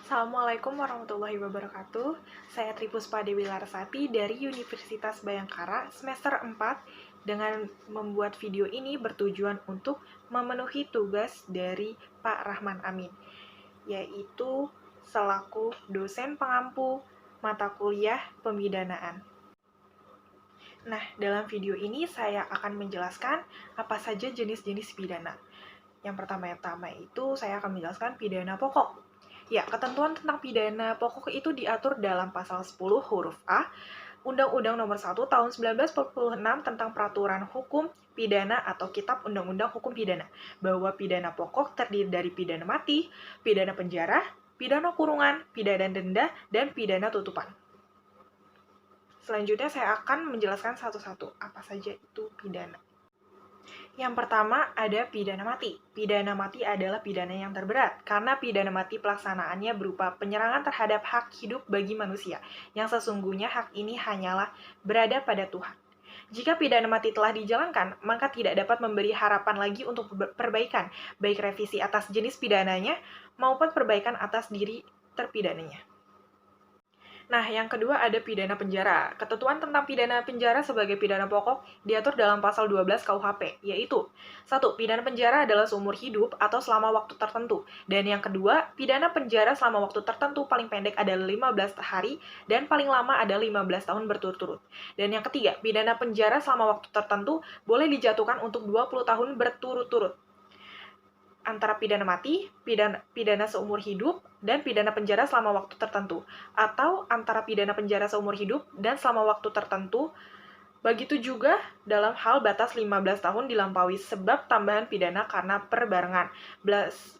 Assalamualaikum warahmatullahi wabarakatuh. Saya Tripuspa Dewi Larsati dari Universitas Bhayangkara semester 4 dengan membuat video ini bertujuan untuk memenuhi tugas dari Pak Rahman Amin, yaitu selaku dosen pengampu mata kuliah pemidanaan. Nah, dalam video ini saya akan menjelaskan apa saja jenis-jenis pidana. Yang pertama itu saya akan menjelaskan pidana pokok. Ya, ketentuan tentang pidana pokok itu diatur dalam pasal 10 huruf A Undang-Undang Nomor 1 Tahun 1946 tentang Peraturan Hukum Pidana atau Kitab Undang-Undang Hukum Pidana, bahwa pidana pokok terdiri dari pidana mati, pidana penjara, pidana kurungan, pidana denda, dan pidana tutupan. Selanjutnya saya akan menjelaskan satu-satu apa saja itu pidana. Yang pertama ada pidana mati. Pidana mati adalah pidana yang terberat, karena pidana mati pelaksanaannya berupa penyerangan terhadap hak hidup bagi manusia, yang sesungguhnya hak ini hanyalah berada pada Tuhan. Jika pidana mati telah dijalankan, maka tidak dapat memberi harapan lagi untuk perbaikan, baik revisi atas jenis pidananya maupun perbaikan atas diri terpidananya. Nah, yang kedua ada pidana penjara. Ketentuan tentang pidana penjara sebagai pidana pokok diatur dalam pasal 12 KUHP, yaitu 1. Pidana penjara adalah seumur hidup atau selama waktu tertentu. Dan yang kedua, pidana penjara selama waktu tertentu paling pendek adalah 15 hari dan paling lama adalah 15 tahun berturut-turut. Dan yang ketiga, pidana penjara selama waktu tertentu boleh dijatuhkan untuk 20 tahun berturut-turut. Antara pidana mati, pidana seumur hidup, dan pidana penjara selama waktu tertentu, atau antara pidana penjara seumur hidup dan selama waktu tertentu. Begitu juga dalam hal batas 15 tahun dilampaui sebab tambahan pidana karena perbarengan,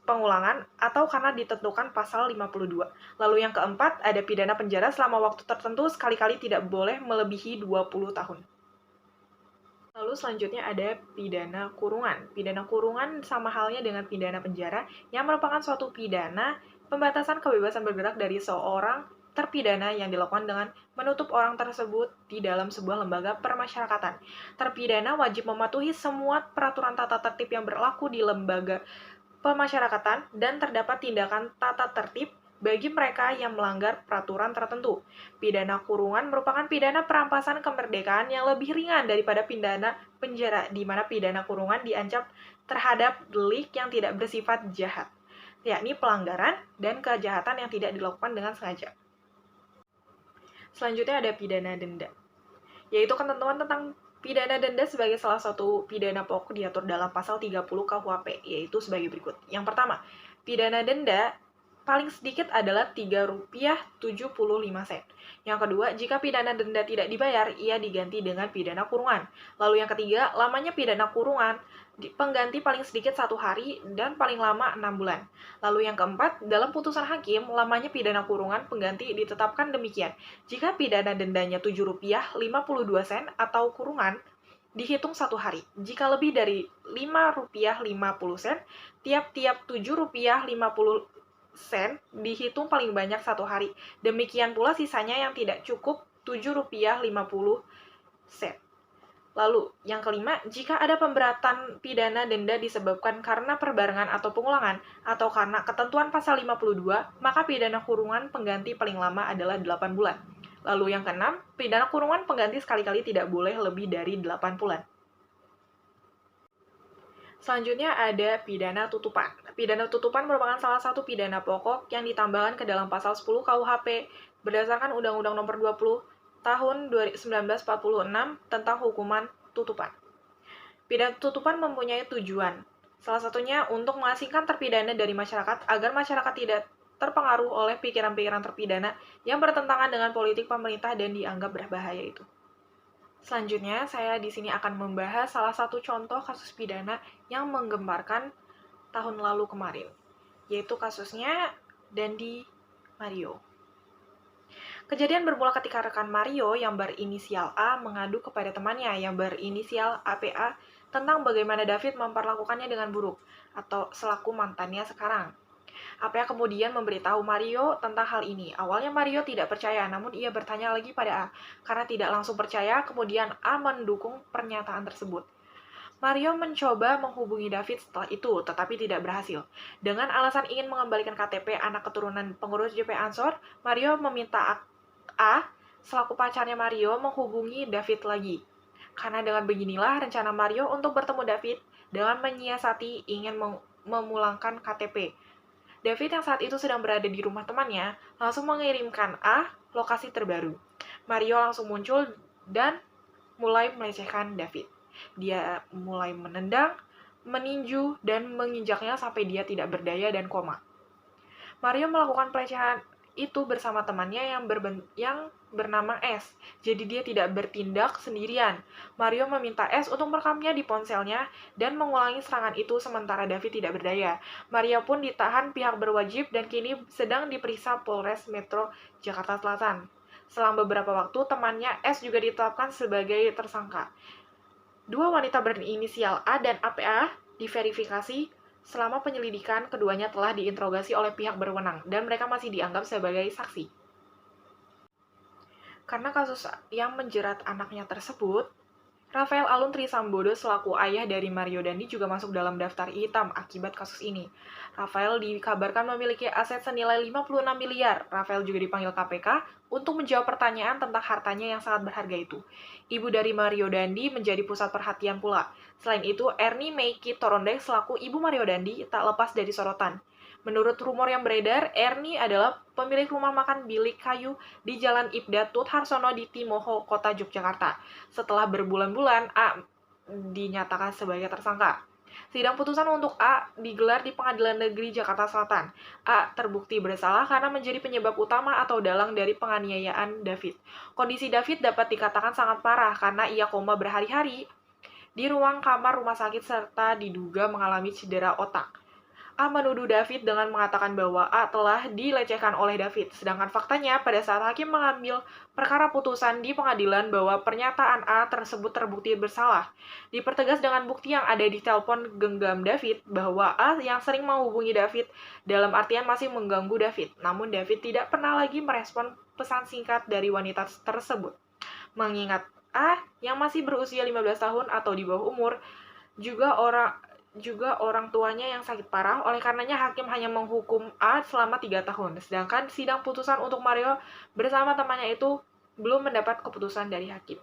pengulangan, atau karena ditentukan pasal 52. Lalu yang keempat, ada pidana penjara selama waktu tertentu sekali-kali tidak boleh melebihi 20 tahun. Lalu selanjutnya ada pidana kurungan. Pidana kurungan sama halnya dengan pidana penjara yang merupakan suatu pidana pembatasan kebebasan bergerak dari seorang terpidana yang dilakukan dengan menutup orang tersebut di dalam sebuah lembaga permasyarakatan. Terpidana wajib mematuhi semua peraturan tata tertib yang berlaku di lembaga pemasyarakatan dan terdapat tindakan tata tertib bagi mereka yang melanggar peraturan tertentu. Pidana kurungan merupakan pidana perampasan kemerdekaan yang lebih ringan daripada pidana penjara, di mana pidana kurungan diancam terhadap delik yang tidak bersifat jahat, yakni pelanggaran dan kejahatan yang tidak dilakukan dengan sengaja. Selanjutnya ada pidana denda, yaitu ketentuan tentang pidana denda sebagai salah satu pidana pokok diatur dalam pasal 30 KUHP, yaitu sebagai berikut. Yang pertama, pidana denda paling sedikit adalah Rp3.75. Yang kedua, jika pidana denda tidak dibayar, ia diganti dengan pidana kurungan. Lalu yang ketiga, lamanya pidana kurungan, pengganti paling sedikit 1 hari dan paling lama 6 bulan. Lalu yang keempat, dalam putusan hakim, lamanya pidana kurungan pengganti ditetapkan demikian. Jika pidana dendanya Rp7.52 atau kurungan, dihitung 1 hari. Jika lebih dari Rp5.50, tiap-tiap Rp7.50 dihitung paling banyak 1 hari. Demikian pula sisanya yang tidak cukup Rp7.50. Lalu, yang kelima, jika ada pemberatan pidana denda disebabkan karena perbarengan atau pengulangan, atau karena ketentuan pasal 52, maka pidana kurungan pengganti paling lama adalah 8 bulan. Lalu yang keenam, pidana kurungan pengganti sekali-kali tidak boleh lebih dari 8 bulan. Selanjutnya ada pidana tutupan. Pidana tutupan merupakan salah satu pidana pokok yang ditambahkan ke dalam pasal 10 KUHP berdasarkan Undang-Undang Nomor 20 Tahun 1946 tentang hukuman tutupan. Pidana tutupan mempunyai tujuan, salah satunya untuk mengasingkan terpidana dari masyarakat agar masyarakat tidak terpengaruh oleh pikiran-pikiran terpidana yang bertentangan dengan politik pemerintah dan dianggap berbahaya itu. Selanjutnya, saya di sini akan membahas salah satu contoh kasus pidana yang menggemparkan tahun lalu kemarin, yaitu kasusnya Dandi Mario. Kejadian bermula ketika rekan Mario yang berinisial A mengadu kepada temannya yang berinisial APA tentang bagaimana David memperlakukannya dengan buruk, atau selaku mantannya sekarang. APA kemudian memberitahu Mario tentang hal ini. Awalnya Mario tidak percaya, namun ia bertanya lagi pada A. Karena tidak langsung percaya, kemudian A mendukung pernyataan tersebut. Mario mencoba menghubungi David setelah itu, tetapi tidak berhasil. Dengan alasan ingin mengembalikan KTP anak keturunan pengurus JP Ansor, Mario meminta A, selaku pacarnya Mario, menghubungi David lagi. Karena dengan beginilah rencana Mario untuk bertemu David dengan menyiasati ingin memulangkan KTP. David yang saat itu sedang berada di rumah temannya, langsung mengirimkan A lokasi terbaru. Mario langsung muncul dan mulai melecehkan David. Dia mulai menendang, meninju, dan menginjaknya sampai dia tidak berdaya dan koma. Mario melakukan pelecehan itu bersama temannya yang bernama S. Jadi dia tidak bertindak sendirian. Mario meminta S untuk merekamnya di ponselnya dan mengulangi serangan itu sementara David tidak berdaya. Mario pun ditahan pihak berwajib dan kini sedang diperiksa Polres Metro Jakarta Selatan. Selang beberapa waktu, temannya S juga ditetapkan sebagai tersangka. Dua wanita berinisial A dan APA diverifikasi selama penyelidikan, keduanya telah diinterogasi oleh pihak berwenang dan mereka masih dianggap sebagai saksi. Karena kasus yang menjerat anaknya tersebut, Rafael Alun Trisambodo selaku ayah dari Mario Dandi juga masuk dalam daftar hitam akibat kasus ini. Rafael dikabarkan memiliki aset senilai 56 miliar. Rafael juga dipanggil KPK untuk menjawab pertanyaan tentang hartanya yang sangat berharga itu. Ibu dari Mario Dandi menjadi pusat perhatian pula. Selain itu, Ernie Meiki Torondek selaku ibu Mario Dandi tak lepas dari sorotan. Menurut rumor yang beredar, Ernie adalah pemilik rumah makan bilik kayu di Jalan Ibda Tut Harsono di Timoho, Kota Yogyakarta. Setelah berbulan-bulan, A dinyatakan sebagai tersangka. Sidang putusan untuk A digelar di Pengadilan Negeri Jakarta Selatan. A terbukti bersalah karena menjadi penyebab utama atau dalang dari penganiayaan David. Kondisi David dapat dikatakan sangat parah karena ia koma berhari-hari di ruang kamar rumah sakit serta diduga mengalami cedera otak. A menuduh David dengan mengatakan bahwa A telah dilecehkan oleh David, sedangkan faktanya pada saat hakim mengambil perkara putusan di pengadilan bahwa pernyataan A tersebut terbukti bersalah. Dipertegas dengan bukti yang ada di telepon genggam David bahwa A yang sering menghubungi David dalam artian masih mengganggu David, namun David tidak pernah lagi merespon pesan singkat dari wanita tersebut. Mengingat A yang masih berusia 15 tahun atau di bawah umur, juga orang tuanya yang sakit parah, oleh karenanya hakim hanya menghukum A selama 3 tahun. Sedangkan sidang putusan untuk Mario bersama temannya itu belum mendapat keputusan dari hakim.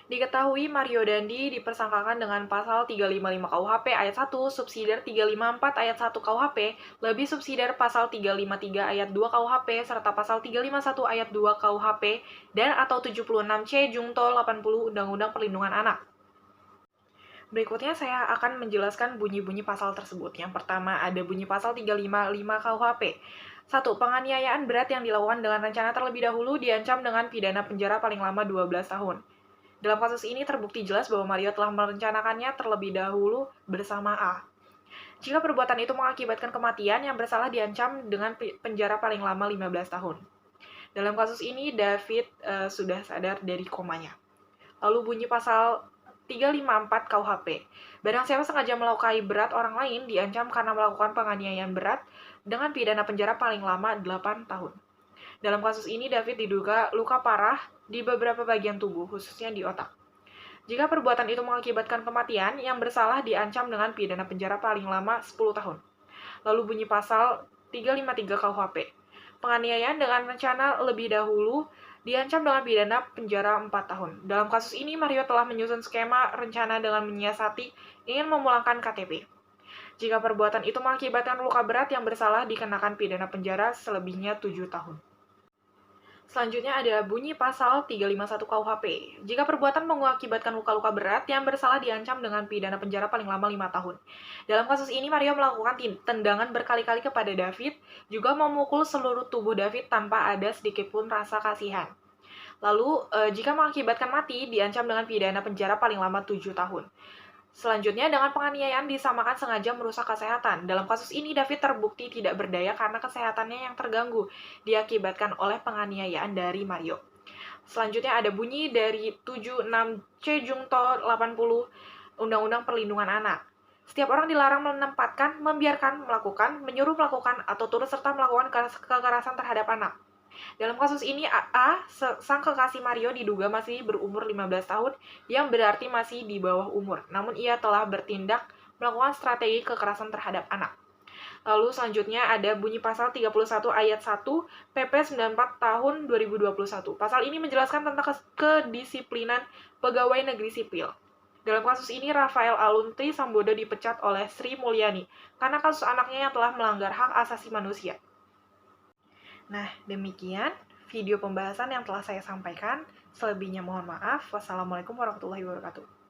Diketahui Mario Dandi dipersangkakan dengan pasal 355 KUHP ayat 1, subsidiar 354 ayat 1 KUHP, lebih subsidiar pasal 353 ayat 2 KUHP, serta pasal 351 ayat 2 KUHP, dan atau 76C Jungto 80 Undang-Undang Perlindungan Anak. Berikutnya saya akan menjelaskan bunyi-bunyi pasal tersebut. Yang pertama ada bunyi pasal 355 KUHP. 1. Penganiayaan berat yang dilakukan dengan rencana terlebih dahulu diancam dengan pidana penjara paling lama 12 tahun. Dalam kasus ini terbukti jelas bahwa Mario telah merencanakannya terlebih dahulu bersama A. Jika perbuatan itu mengakibatkan kematian, yang bersalah diancam dengan penjara paling lama 15 tahun. Dalam kasus ini, David sudah sadar dari komanya. Lalu bunyi pasal 354 KUHP. Barang siapa sengaja melukai berat orang lain diancam karena melakukan penganiayaan berat dengan pidana penjara paling lama 8 tahun. Dalam kasus ini, David diduga luka parah di beberapa bagian tubuh, khususnya di otak. Jika perbuatan itu mengakibatkan kematian, yang bersalah diancam dengan pidana penjara paling lama 10 tahun. Lalu bunyi pasal 353 KUHP. Penganiayaan dengan rencana lebih dahulu diancam dengan pidana penjara 4 tahun. Dalam kasus ini, Mario telah menyusun skema rencana dengan menyiasati ingin memulangkan KTP. Jika perbuatan itu mengakibatkan luka berat, yang bersalah dikenakan pidana penjara selebihnya 7 tahun. Selanjutnya ada bunyi pasal 351 KUHP. Jika perbuatan mengakibatkan luka-luka berat, yang bersalah diancam dengan pidana penjara paling lama 5 tahun. Dalam kasus ini, Mario melakukan tendangan berkali-kali kepada David, juga memukul seluruh tubuh David tanpa ada sedikitpun rasa kasihan. Lalu, jika mengakibatkan mati, diancam dengan pidana penjara paling lama 7 tahun. Selanjutnya, dengan penganiayaan disamakan sengaja merusak kesehatan. Dalam kasus ini, David terbukti tidak berdaya karena kesehatannya yang terganggu, diakibatkan oleh penganiayaan dari Mario. Selanjutnya ada bunyi dari 76C Jungto 80 Undang-Undang Perlindungan Anak. Setiap orang dilarang menempatkan, membiarkan, melakukan, menyuruh melakukan, atau turut serta melakukan kekerasan terhadap anak. Dalam kasus ini, sang kekasih Mario diduga masih berumur 15 tahun, yang berarti masih di bawah umur. Namun ia telah bertindak melakukan strategi kekerasan terhadap anak. Lalu selanjutnya ada bunyi pasal 31 ayat 1 PP 94 tahun 2021. Pasal ini menjelaskan tentang kedisiplinan pegawai negeri sipil. Dalam kasus ini, Rafael Aluntri Sambodo dipecat oleh Sri Mulyani karena kasus anaknya yang telah melanggar hak asasi manusia. Nah, demikian video pembahasan yang telah saya sampaikan. Selebihnya mohon maaf. Wassalamualaikum warahmatullahi wabarakatuh.